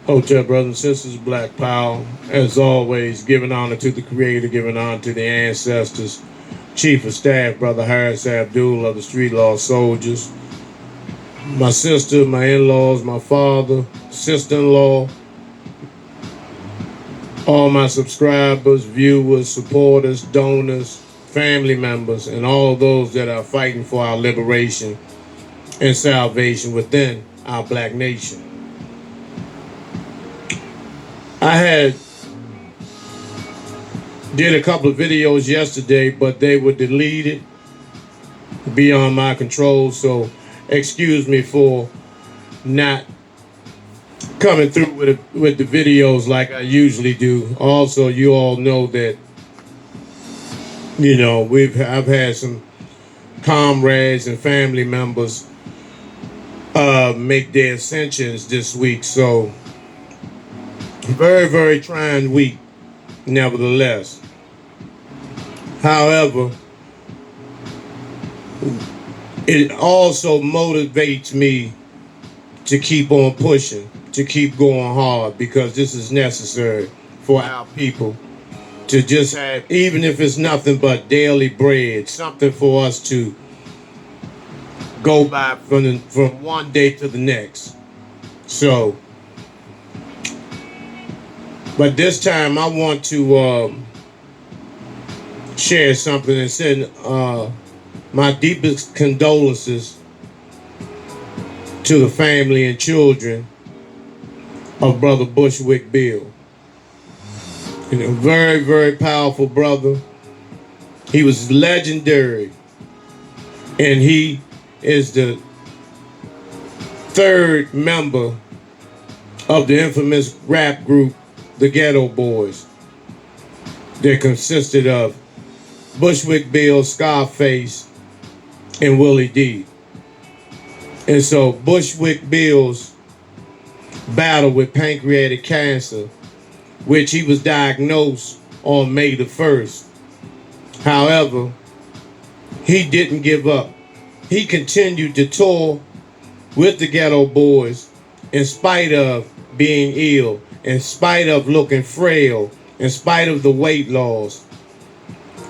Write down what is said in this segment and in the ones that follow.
Hotel brothers and sisters, Black Power. As always, giving honor to the Creator, giving honor to the ancestors. Chief of Staff, Brother Harris Abdul of the Street Law Soldiers. My sister, my in-laws, my father, sister-in-law, all my subscribers, viewers, supporters, donors, family members, and all those that are fighting for our liberation and salvation within our black nation. I had did a couple of videos yesterday, but they were deleted beyond my control. So excuse me for not coming through with the videos like I usually do. Also, you all know that I've had some comrades and family members make their ascensions this week. So very, very trying week, nevertheless. However, it also motivates me to keep on pushing, to keep going hard, because this is necessary for our people to just have, even if it's nothing but daily bread, something for us to go by from one day to the next. So, but this time I want to share something and send my deepest condolences to the family and children of Brother Bushwick Bill. Very, very powerful brother. He was legendary, and he is the third member of the infamous rap group, the Ghetto Boys. That consisted of Bushwick Bill, Scarface, and Willie D. And so Bushwick Bill's battle with pancreatic cancer, which he was diagnosed on May the 1st. However, he didn't give up. He continued to tour with the Ghetto Boys in spite of being ill, in spite of looking frail, in spite of the weight loss,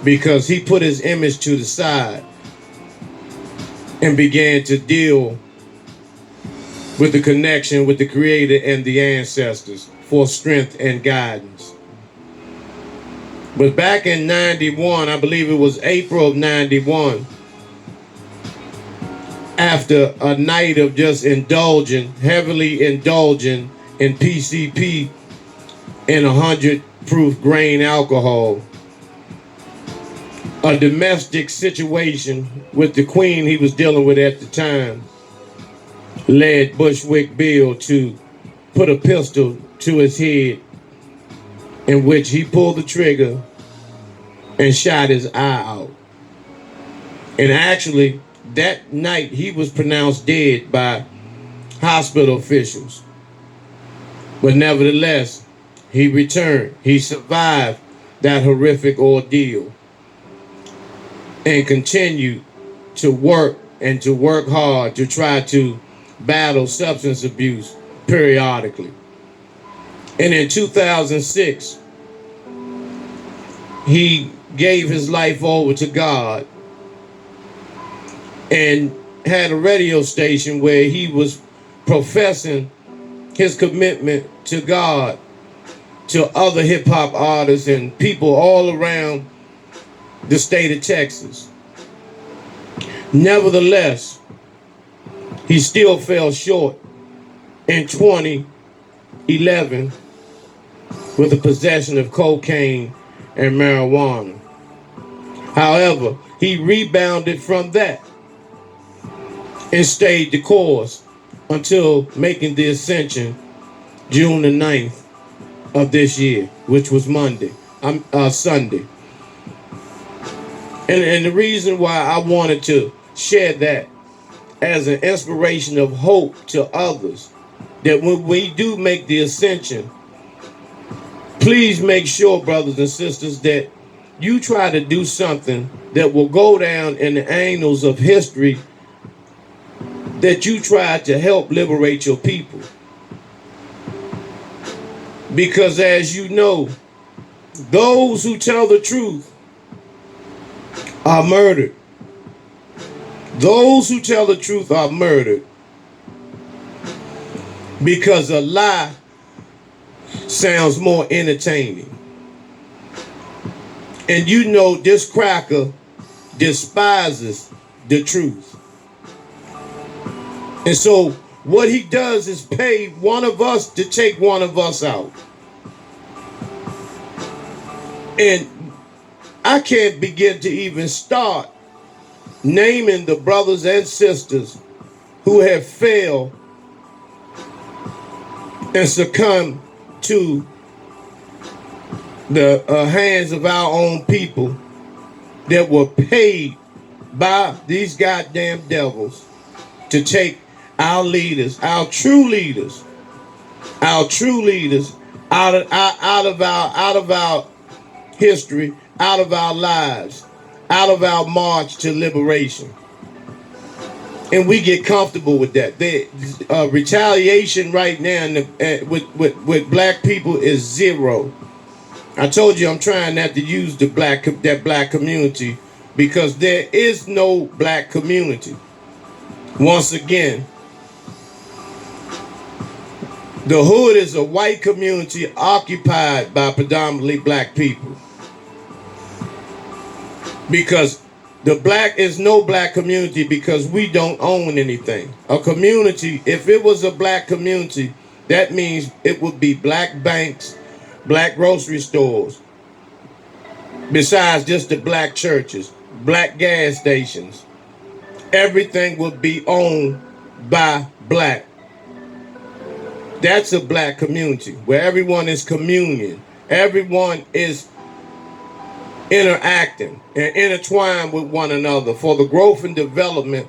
because he put his image to the side and began to deal with the connection with the Creator and the ancestors for strength and guidance. But back in 91, I believe it was April of 91, after a night of just heavily indulging in PCP and 100 proof grain alcohol, a domestic situation with the queen he was dealing with at the time led Bushwick Bill to put a pistol to his head, in which he pulled the trigger and shot his eye out. And actually, that night he was pronounced dead by hospital officials. But nevertheless, he returned. He survived that horrific ordeal and continued to work and to work hard to try to battle substance abuse periodically. And in 2006, he gave his life over to God and had a radio station where he was professing his commitment to God to other hip-hop artists and people all around the state of Texas. Nevertheless, he still fell short in 2011 with the possession of cocaine and marijuana. However, he rebounded from that and stayed the course until making the ascension June the 9th of this year, which was Sunday. And the reason why I wanted to share that as an inspiration of hope to others, that when we do make the ascension, please make sure, brothers and sisters, that you try to do something that will go down in the annals of history, that you tried to help liberate your people. Because as you know, those who tell the truth are murdered. Those who tell the truth are murdered because a lie sounds more entertaining. And you know this cracker despises the truth. And so what he does is pay one of us to take one of us out. And I can't begin to even start naming the brothers and sisters who have failed and succumbed to the hands of our own people that were paid by these goddamn devils to take our leaders, our true leaders out of our history, out of our lives, out of our march to liberation. And we get comfortable with that. The retaliation right now with black people is zero. I told you I'm trying not to use that black community because there is no black community. Once again, the hood is a white community occupied by predominantly black people. Because the black is no black community because we don't own anything. A community, if it was a black community, that means it would be black banks, black grocery stores, besides just the black churches, black gas stations. Everything would be owned by black. That's a black community where everyone is communion. Everyone is interacting and intertwined with one another for the growth and development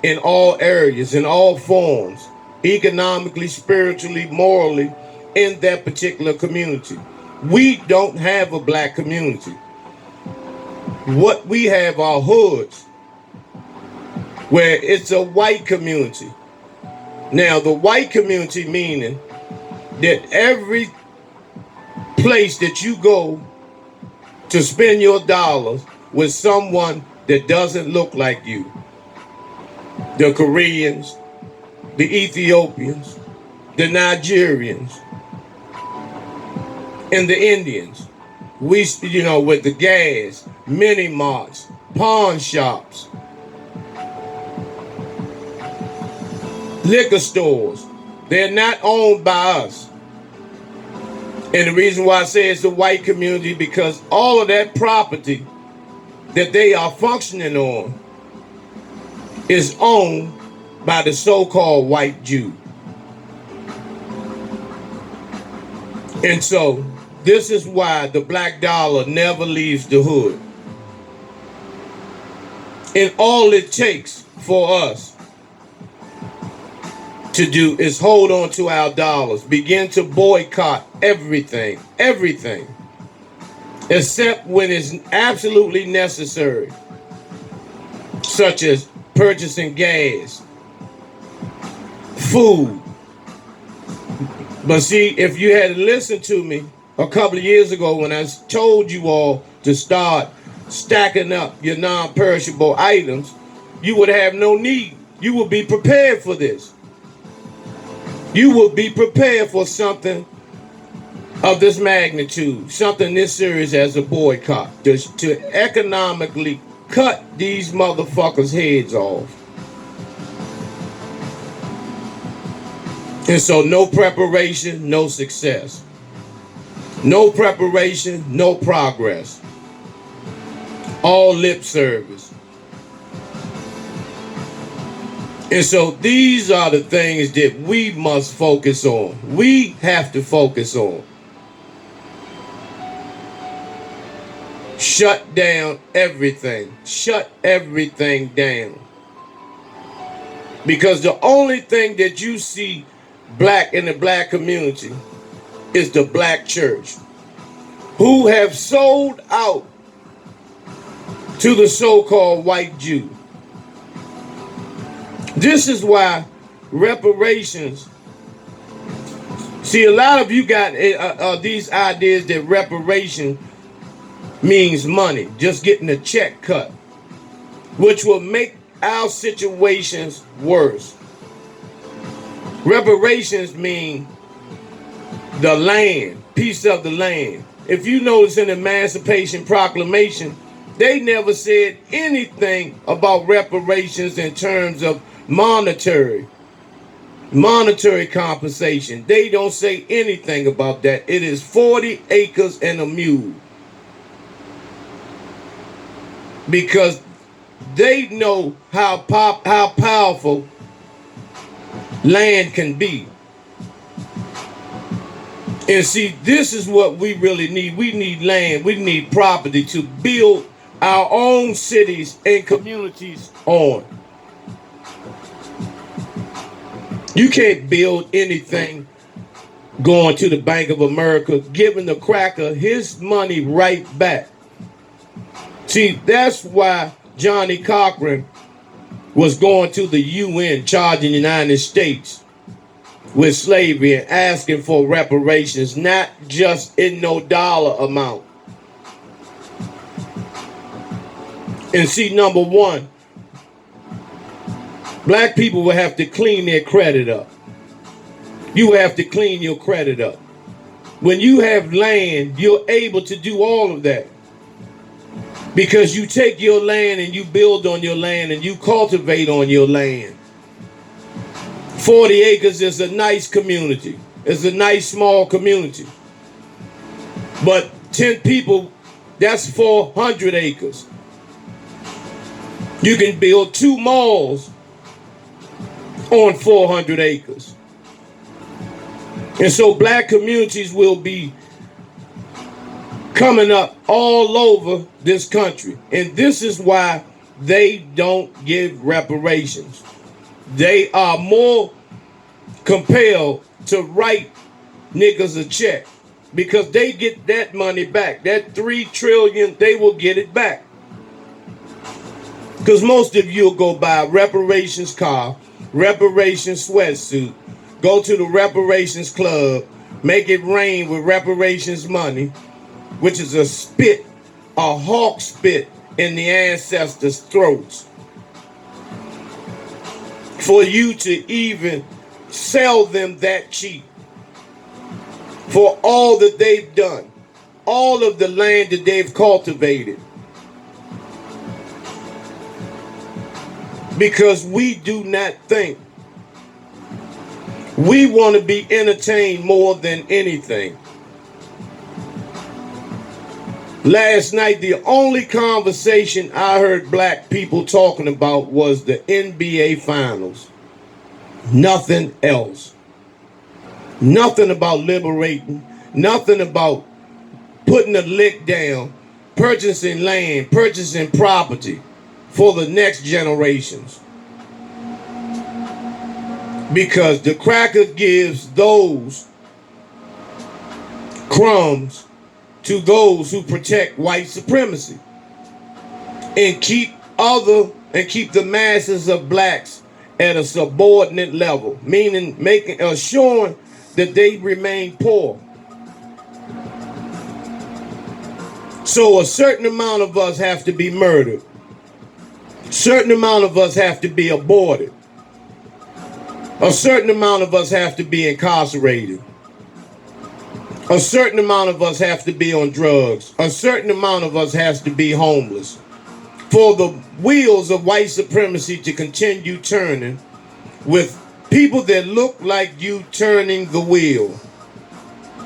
in all areas, in all forms, economically, spiritually, morally, in that particular community. We don't have a black community. What we have are hoods, where it's a white community. Now, the white community meaning that every place that you go to spend your dollars with someone that doesn't look like you. The Koreans, the Ethiopians, the Nigerians, and the Indians. We, with the gas, mini marts, pawn shops, liquor stores. They're not owned by us. And the reason why I say it's the white community, because all of that property that they are functioning on is owned by the so-called white Jew. And so this is why the black dollar never leaves the hood. And all it takes for us to do is hold on to our dollars, begin to boycott everything, except when it's absolutely necessary, such as purchasing gas, food. But see, if you had listened to me a couple of years ago when I told you all to start stacking up your non-perishable items, you would have no need. You would be prepared for this. You will be prepared for something of this magnitude, something this serious as a boycott, to economically cut these motherfuckers' heads off. And so no preparation, no success. No preparation, no progress. All lip service. And so these are the things that we must focus on. We have to focus on. Shut down everything. Shut everything down. Because the only thing that you see black in the black community is the black church, who have sold out to the so-called white Jew. This is why reparations See, a lot of you got these ideas that reparation means money, just getting a check cut, which will make our situations worse. Reparations mean the land, piece of the land. If you notice in the Emancipation Proclamation, they never said anything about reparations in terms of monetary compensation. They don't say anything about that. It is 40 acres and a mule. Because they know how powerful land can be. And see, this is what we really need. We need land. We need property to build our own cities and communities on. You can't build anything going to the Bank of America, giving the cracker his money right back. See, that's why Johnny Cochran was going to the UN charging the United States with slavery and asking for reparations, not just in no dollar amount. And see, number one, black people will have to clean their credit up. You have to clean your credit up. When you have land, you're able to do all of that. Because you take your land and you build on your land and you cultivate on your land. 40 acres is a nice community. It's a nice small community. But 10 people, that's 400 acres. You can build 2 malls on 400 acres. And so black communities will be coming up all over this country. And this is why they don't give reparations. They are more compelled to write niggas a check because they get that money back. That $3 trillion, they will get it back. Because most of you will go buy a reparations car, reparations sweatsuit, go to the reparations club, make it rain with reparations money, which is a hawk spit in the ancestors' throats. For you to even sell them that cheap for all that they've done, all of the land that they've cultivated. Because we do not think. We want to be entertained more than anything. Last night, the only conversation I heard black people talking about was the NBA Finals. Nothing else. Nothing about liberating. Nothing about putting a lick down, purchasing land, purchasing property for the next generations. Because the cracker gives those crumbs to those who protect white supremacy and keep the masses of blacks at a subordinate level, meaning assuring that they remain poor. So a certain amount of us have to be murdered. A certain amount of us have to be aborted. A certain amount of us have to be incarcerated. A certain amount of us have to be on drugs. A certain amount of us has to be homeless. For the wheels of white supremacy to continue turning with people that look like you turning the wheel,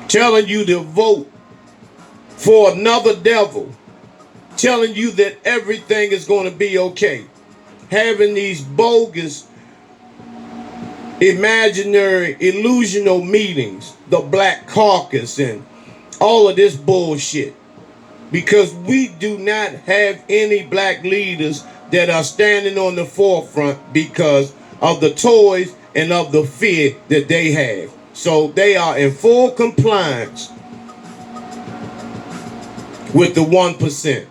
telling you to vote for another devil, telling you that everything is going to be okay, having these bogus, imaginary, illusional meetings, the Black Caucus and all of this bullshit. Because we do not have any black leaders that are standing on the forefront because of the toys and of the fear that they have. So they are in full compliance with the 1%.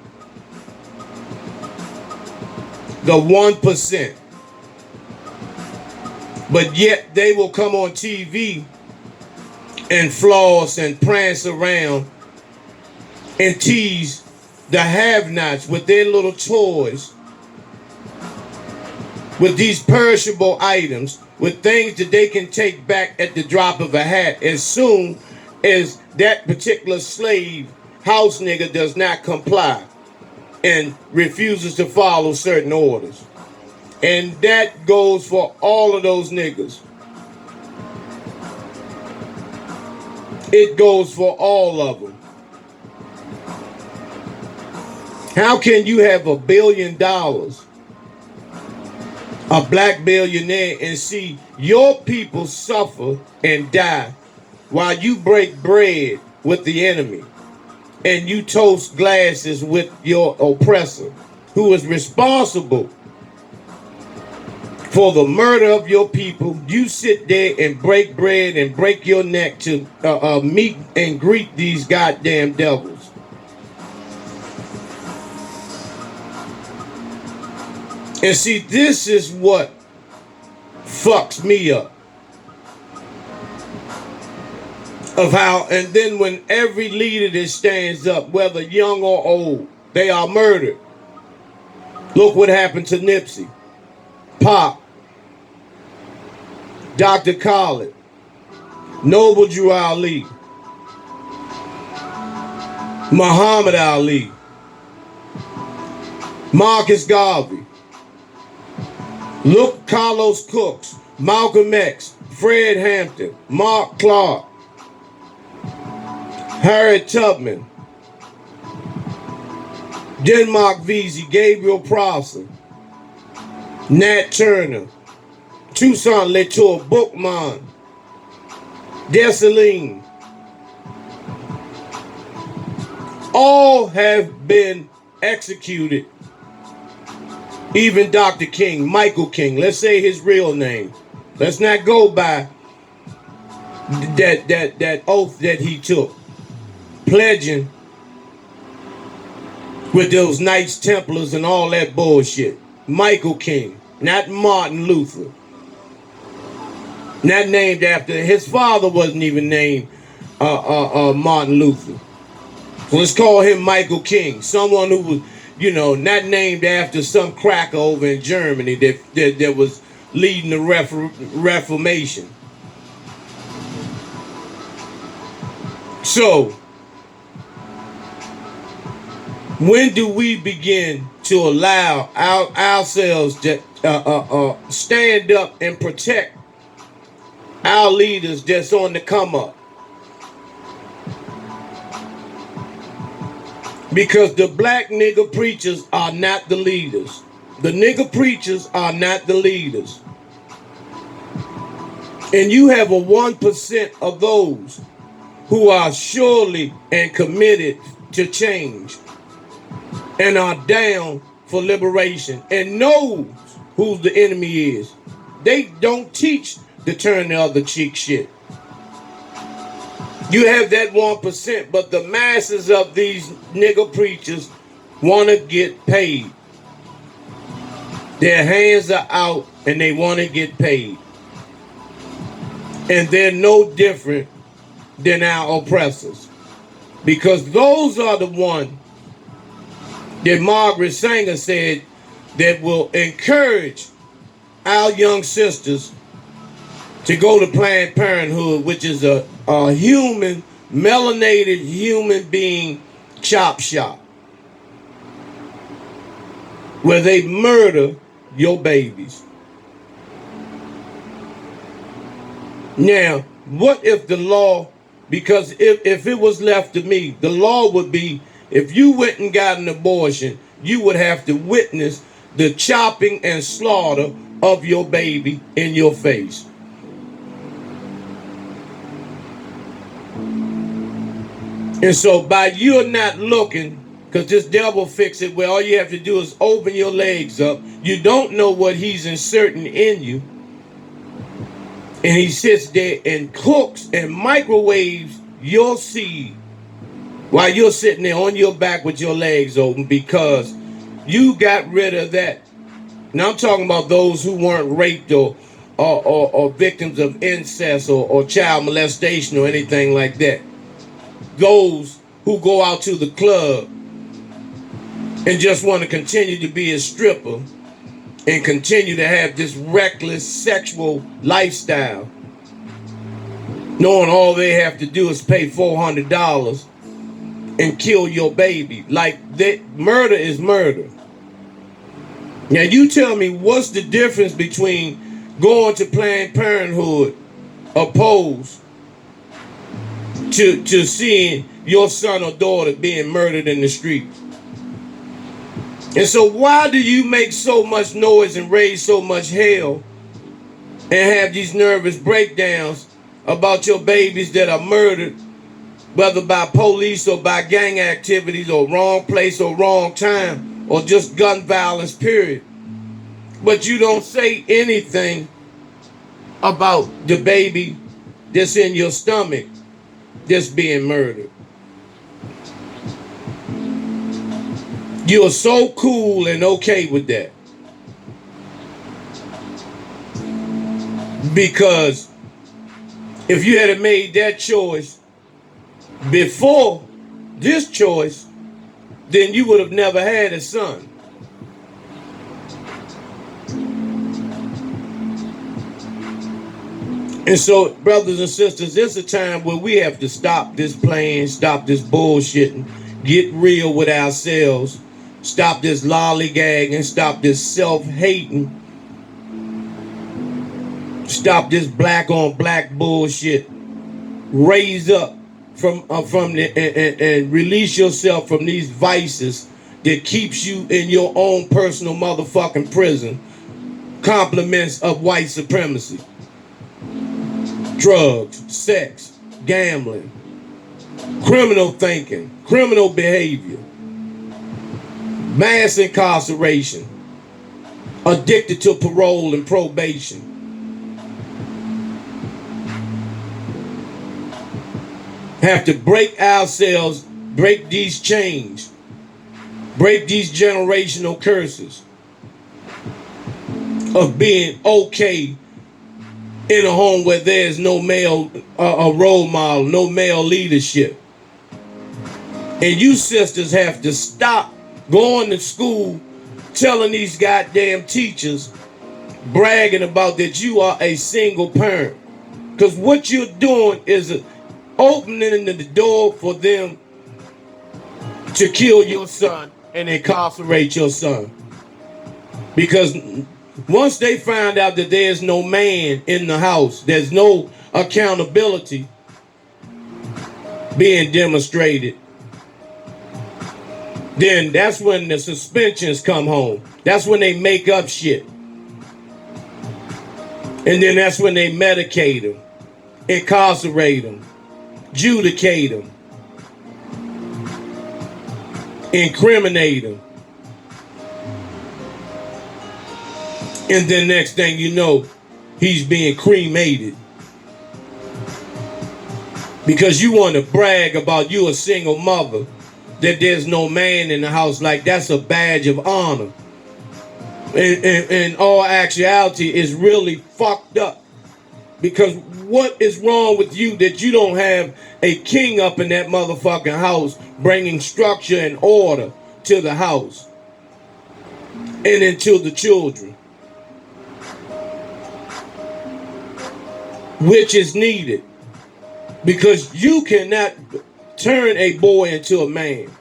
The 1%. But yet they will come on TV and floss and prance around and tease the have-nots with their little toys, with these perishable items, with things that they can take back at the drop of a hat as soon as that particular slave house nigga does not comply and refuses to follow certain orders. And that goes for all of those niggas. It goes for all of them. How can you have $1 billion, a black billionaire, and see your people suffer and die while you break bread with the enemy and you toast glasses with your oppressor who is responsible for the murder of your people? You sit there and break bread and break your neck to meet and greet these goddamn devils. And see, this is what fucks me up. Of how, and then when every leader that stands up, whether young or old, they are murdered. Look what happened to Nipsey, Pop, Dr. Khaled, Noble Drew Ali, Muhammad Ali, Marcus Garvey. Look, Carlos Cooks, Malcolm X, Fred Hampton, Mark Clark, Harriet Tubman, Denmark Vesey, Gabriel Prosser, Nat Turner, Toussaint Louverture, Bookman, Dessalines. All have been executed. Even Dr. King, Michael King, let's say his real name. Let's not go by that oath that he took, pledging with those Knights Templars and all that bullshit. Michael King, not Martin Luther. Not named after, his father wasn't even named Martin Luther. So let's call him Michael King, someone who was, not named after some cracker over in Germany that was leading the Reformation. So, when do we begin to allow ourselves to stand up and protect our leaders that's on the come up? Because the black nigger preachers are not the leaders. The nigger preachers are not the leaders. And you have a 1% of those who are surely and committed to change and are down for liberation and knows who the enemy is. They don't teach the turn the other cheek shit. You have that 1%, but the masses of these nigger preachers want to get paid. Their hands are out and they want to get paid. And they're no different than our oppressors. Because those are the ones that Margaret Sanger said that will encourage our young sisters to go to Planned Parenthood, which is a human, melanated human being chop shop, where they murder your babies. Now, what if the law, because if it was left to me, the law would be, if you went and got an abortion, you would have to witness the chopping and slaughter of your baby in your face. And so by you not looking, because this devil fix it where all you have to do is open your legs up, you don't know what he's inserting in you. And he sits there and cooks and microwaves your seed while you're sitting there on your back with your legs open because you got rid of that. Now I'm talking about those who weren't raped or or victims of incest or child molestation or anything like that. Those who go out to the club and just want to continue to be a stripper and continue to have this reckless sexual lifestyle, knowing all they have to do is pay $400 and kill your baby. Like, murder is murder. Now you tell me, what's the difference between going to Planned Parenthood opposed to seeing your son or daughter being murdered in the street? And so why do you make so much noise and raise so much hell and have these nervous breakdowns about your babies that are murdered, whether by police or by gang activities or wrong place or wrong time or just gun violence, period? But you don't say anything about the baby that's in your stomach that's being murdered. You're so cool and okay with that. Because if you had made that choice before this choice, then you would have never had a son. And so, brothers and sisters, there's a time where we have to stop this playing, stop this bullshitting, get real with ourselves, stop this lollygagging, stop this self-hating, stop this black on black bullshit. Raise up from and release yourself from these vices that keeps you in your own personal motherfucking prison. Compliments of white supremacy. Drugs, sex, gambling, criminal thinking, criminal behavior, mass incarceration, addicted to parole and probation. Have to break ourselves, break these chains, break these generational curses of being okay in a home where there's no male role model, no male leadership. And you sisters have to stop going to school telling these goddamn teachers, bragging about that you are a single parent. Because what you're doing is opening the door for them to kill your son and incarcerate your son. Because once they find out that there's no man in the house, there's no accountability being demonstrated, then that's when the suspensions come home. That's when they make up shit. And then that's when they medicate them, incarcerate them, adjudicate them, incriminate them. And then next thing you know, he's being cremated. Because you want to brag about you a single mother, that there's no man in the house, like that's a badge of honor. In all actuality, it's really fucked up. Because what is wrong with you that you don't have a king up in that motherfucking house bringing structure and order to the house and into the children? Which is needed, because you cannot turn a boy into a man.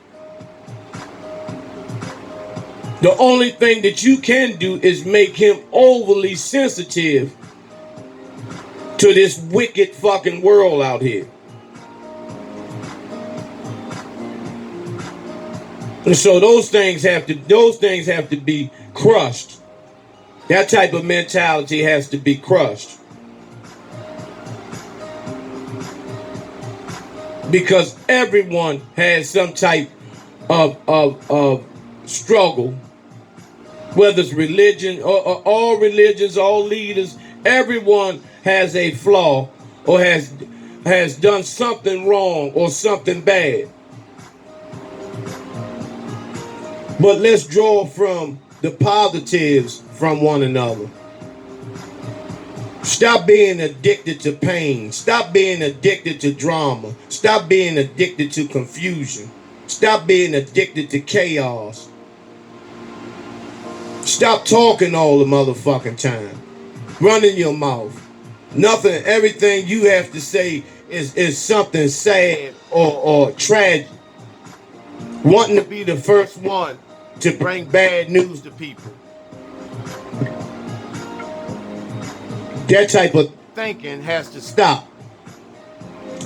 The only thing that you can do is make him overly sensitive to this wicked fucking world out here. And so those things have to be crushed. That type of mentality has to be crushed. Because everyone has some type of struggle, whether it's religion or all religions, all leaders, everyone has a flaw or has done something wrong or something bad. But let's draw from the positives from one another. Stop being addicted to pain. Stop being addicted to drama. Stop being addicted to confusion. Stop being addicted to chaos. Stop talking all the motherfucking time. Running your mouth. Nothing, everything you have to say is something sad or tragic. Wanting to be the first one to bring bad news to people. That type of thinking has to stop.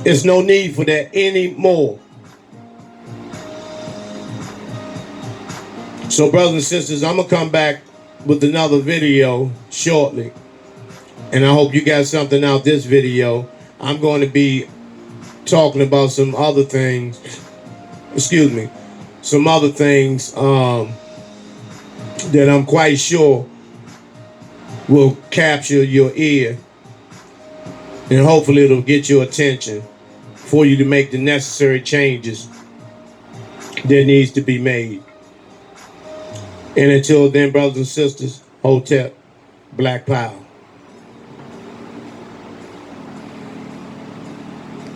There's no need for that anymore. So, brothers and sisters, I'm going to come back with another video shortly. And I hope you got something out this video. I'm going to be talking about some other things. Excuse me. Some other things that I'm quite sure will capture your ear. And hopefully it'll get your attention for you to make the necessary changes that needs to be made. And until then, brothers and sisters, Hotep, Black Power.